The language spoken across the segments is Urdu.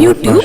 YouTube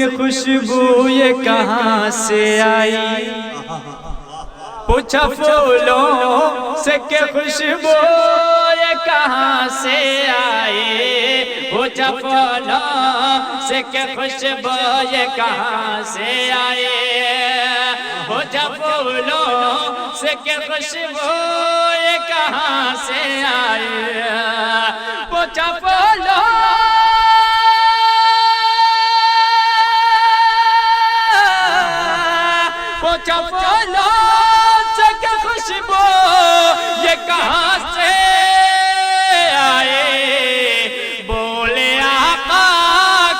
کہ خوشبو یہ کہاں سے آئی، پوچھا پھولوں سے کہ خوشبو یہ کہاں سے آئی، پوچھا پھولوں سے کہ خوشبو یہ کہاں سے آئی، پوچھا پھولوں سے کہ خوشبو یہ کہاں سے آئی، پوچھا پھولوں پوچھا پھولوں سے کہ خوشبو یہ کہاں سے آئے، بولے آقا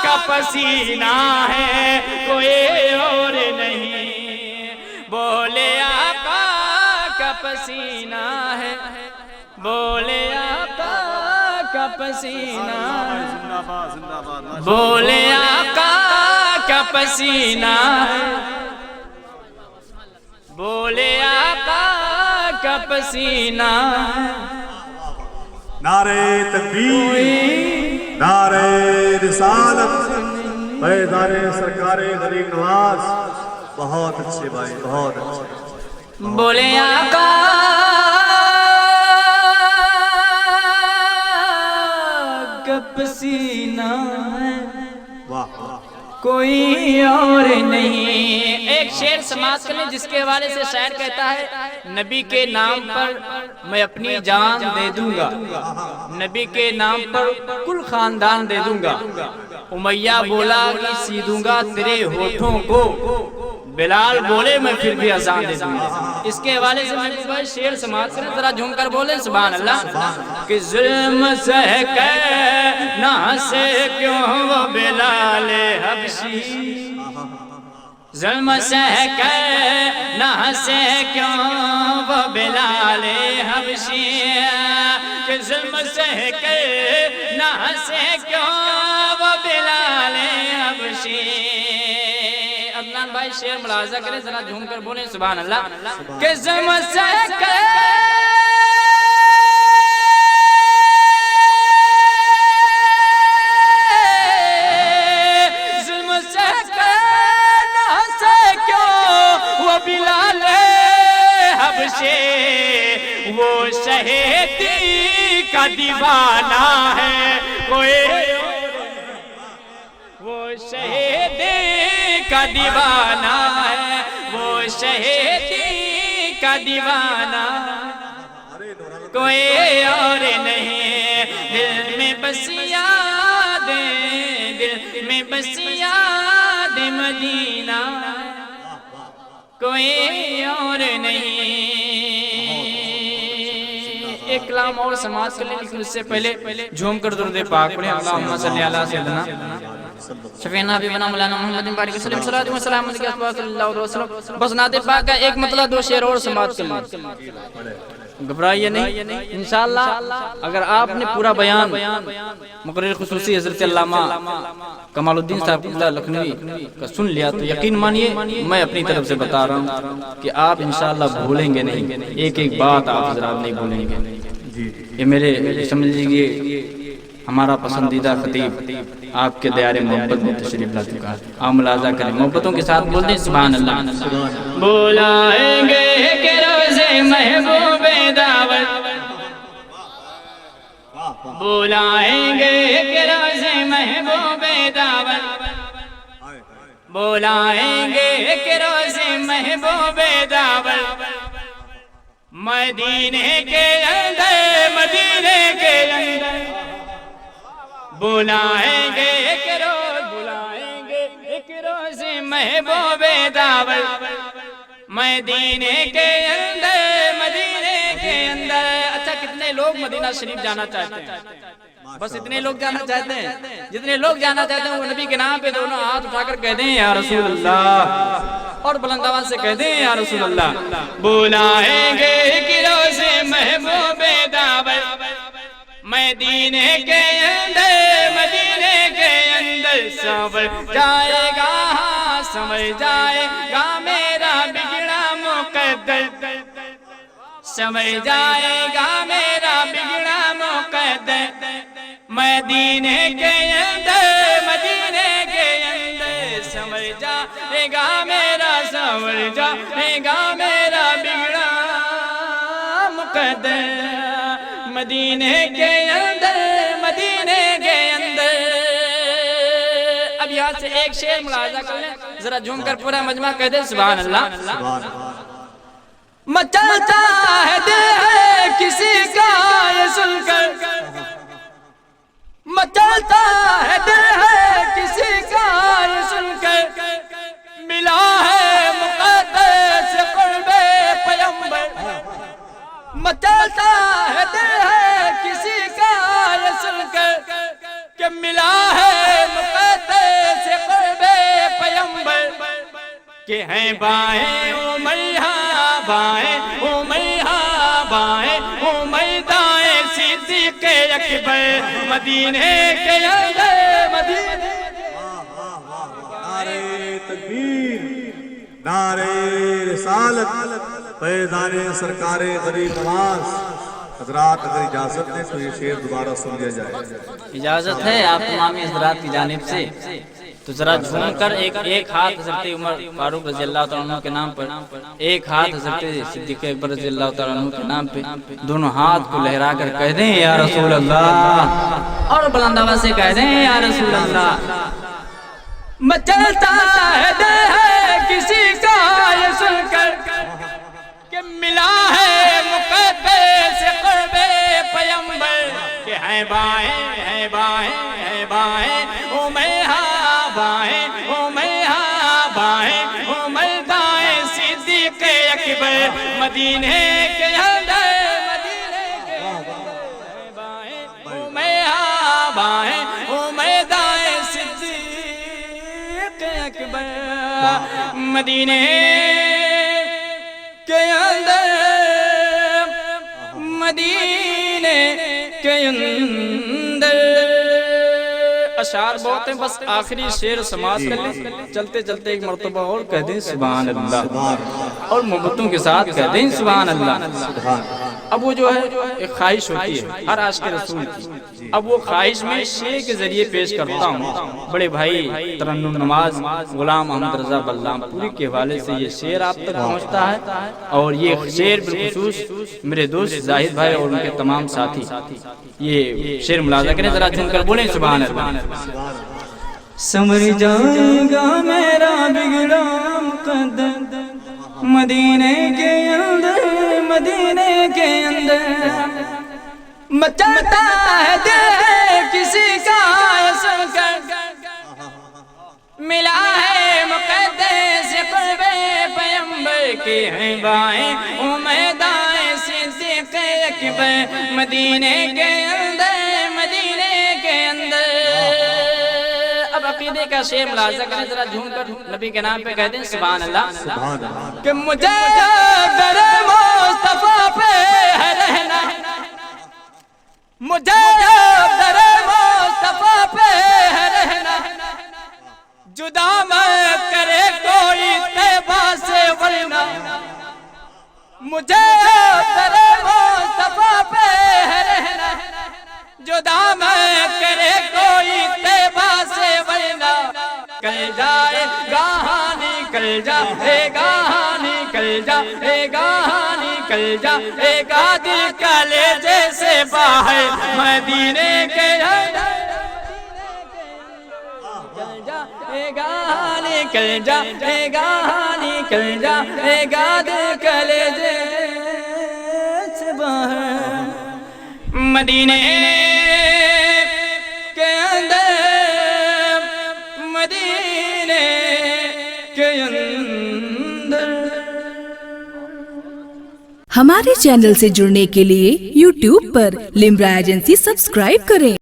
کا پسینہ ہے کوئی اور نہیں، بولے آقا کا پسینہ ہے، بولے آقا کا پسینہ ہے، بولے آقا کا پسینہ ہے، بولے آقا کا پسینہ ہے۔ نعرہ تکبیر، نعرہ رسالت، بیدار سرکار غریب نواز، بہت اچھے بھائی، بہت اچھے۔ بولے آقا کا پسینہ ہے، واہ، کوئی اور نہیں۔ ایک شعر سماعت کر لیں جس کے حوالے سے شاعر کہتا ہے، نبی کے نام پر میں اپنی جان دے دوں گا، نبی کے نام پر کل خاندان دے دوں گا، امیہ بولا کہ سیدوں گا تیرے ہونٹوں کو، بلال بولے میں پھر بھی اذان دے دوں گا۔ اس کے حوالے سے میں بھائی شعر سماعت کریں، ذرا جھوم کر بولیں سبحان اللہ۔ کہ ظلم سہ کے نہ ہنسے کیوں وہ بلال حبشی، ظلم سہ کے نہ ہنسے کیوں وہ بلال حبشی، کہ ظلم سہ کے نہ ہنسے کیوں وہ بلال حبشی۔ عدنان بھائی شعر ملاحظہ کریں، ذرا جھوم کر بولیں سبحان اللہ۔ کہ ظلم سہ کے بلال حبشی، وہ شہیدی کا دیوانہ ہے کوئی، وہ شہیدی کا دیوانہ ہے، وہ شہیدی کا دیوانہ کوئی اور نہیں، دل میں بس یادیں، دل میں بس یاد مدینہ کوئی اور نہیں۔ ایک کلام اور سماعت کر لیں، لیکن اس سے پہلے جھوم کر درود پاک پڑھیں۔ اللہم صلی علی سیدنا شفیعنا حبیبنا مولانا محمد بارک وسلم، صلاۃ و سلام علیہ صلی اللہ علیہ وسلم۔ بس نعت پاک کا ایک مطلب دو شعر اور سماعت کر لیں، گھبرائیے نہیں انشاءاللہ۔ اگر آپ نے پورا بیان مقرر خصوصی حضرت علامہ کمال الدین صاحب لکھنوی کا سن لیا تو یقین مانیے میں اپنی طرف سے بتا رہا ہوں کہ آپ انشاءاللہ بھولیں گے نہیں، ایک ایک بات آپ حضرات نہیں بھولیں گے۔ یہ میرے سمجھ لیجیے ہمارا پسندیدہ خطیب آپ کے دیار محبت میں تشریف لا چکا ہے، آپ ملاحظہ کریں، محبتوں کے ساتھ بول دیں سبحان اللہ۔ بلائیں گے کہ روزے محبوب دعوت، بلائیں گے کہ روزے محبوب دعوت، بلائیں گے کہ روزے محبوب دعوت، مدینے کے اندر، مدینے کے اندر بلائیں گے کہ بلائیں گے ایک روز محبوب دعوت، مدینے کے اندر، مدینے کے اندر۔ اچھا کتنے لوگ مدینہ شریف جانا چاہتے ہیں؟ بس اتنے لوگ جانا چاہتے ہیں؟ جتنے لوگ جانا چاہتے ہیں وہ نبی کے نام پہ دونوں ہاتھ اٹھا کر کہہ دیں یا رسول اللہ، اور بلند آواز سے کہہ دیں یا رسول اللہ۔ بلائیں گے کہ روز محبوب دعوت، مدینے کے اندر، مدینے کے اندر، سمجھ جائے گا، سمجھ جائے گا میرا بگڑا مقدر، سمجھ جائے گا میرا بگڑا مقدر، مدینے کے اندر، مدینے کے اندر مدینے کے اندر، مدینے کے اندر. اب یہاں سے ایک شعر ملاحظہ کر لیں ذرا جھوم کر پورا مجمع کہہ دیں سبحان اللہ. مچلتا ہے دل کسی کا یہ سن کر، مچلتا ہے دل کسی کا یہ سن کر، ملا ہے مقدس قرب پیغمبر. مچلتا ہے دل کسی کا یہ سن کر کہ ملا ہے مقدس قرب پیغمبر. کہ ہیں بائیں امیہ بائیں امیہ بائیں امیہ دائیں صدیق اکبر مدینے کے اندر، مدینے. نعرے تکبیر، نعرے رسالت، فیضان سرکار غریب نواز. حضرات اگر اجازت ہے تو یہ شعر دوبارہ سن لیا جائے. اجازت ہے آپ تمامی حضرات کی جانب سے. تو ذرا جھوم کر ایک ہاتھ حضرت عمر فاروق رضی اللہ تعالیٰ عنہ کے نام پر، ایک ہاتھ حضرت صدیق اکبر رضی اللہ تعالیٰ عنہ کے نام پہ، دونوں ہاتھ کو لہرا کر کہہ دیں یا رسول اللہ، اور بلند آواز سے کہہ دیں یا رسول اللہ. مچلتا ہے دل کسی کا یہ سن کر کہ ملا ہے مقدس قرب پیغمبر. کہ ہیں بائیں ہیں بائیں ہیں بائیں امیہ بائیں امیہ بائیں امیہ دائیں صدیق اکبر مدینے کے اندر، مدینے کے اندر. بائیں امیہ بائیں امیہ دائیں صدیق اکبر مدینے کے اندر، مدینے کے اندر. اشعار بہت ہیں، بس آخری شعر سماعت کر لیں. چلتے چلتے ایک مرتبہ اور کہہ دیں سبحان اللہ، اور محبتوں کے ساتھ کہہ دیں سبحان اللہ. اب وہ جو ہے ایک خواہش ہوتی ہے ہر عاشق رسول کی. اب وہ خواہش میں شعر کے ذریعے پیش کرتا ہوں. بڑے بھائی ترنم نماز غلام احمد رضا بلرام پوری کے حوالے سے یہ شعر آپ تک پہنچتا ہے. اور یہ شعر بالخصوص میرے دوست زاہد بھائی اور ان کے تمام ساتھی یہ شعر ملاحظہ کریں. ذرا جھوم کر بولیں سبحان اللہ. سمر جائے گا میرا بگڑا مقدر مدینے کے اندر، مدینے کے اندر. مچلتا ہے دل کسی کا سن کر ملا ہے مقدس قرب پیغمبر. کے ہیں بائیں امیہ دائیں صدیق اکبر مدینے کے اندر، مدینے کے اندر. اب عقیدے کا شعر ملاحظہ کریں ذرا جھوم کر نبی کے نام پہ کہہ دیں سبحان اللہ. کہ مجھے در مصطفیٰ پہ ہے رہنا، مجھے در مصطفیٰ پہ ہے رہنا، جدا مت کرے کوئی طیبہ سے ورنہ. مجھے در مصطفیٰ پہ ہے رہنا، جدا مت کرے کوئی طیبہ سے ورنہ. کل جائے گاہاں نکل جائے گاہاں نکل جائے گاہاں نکل جائے گا دل کلیجے سے باہر مدینے کے اندر. نکل جائے گا نکل جائے گا دل کلیجے سے باہر مدینے کے اندر، مدینے کے اندر. ہمارے چینل سے جڑنے کے لیے YouTube پر لمرا ایجنسی سبسکرائب کریں.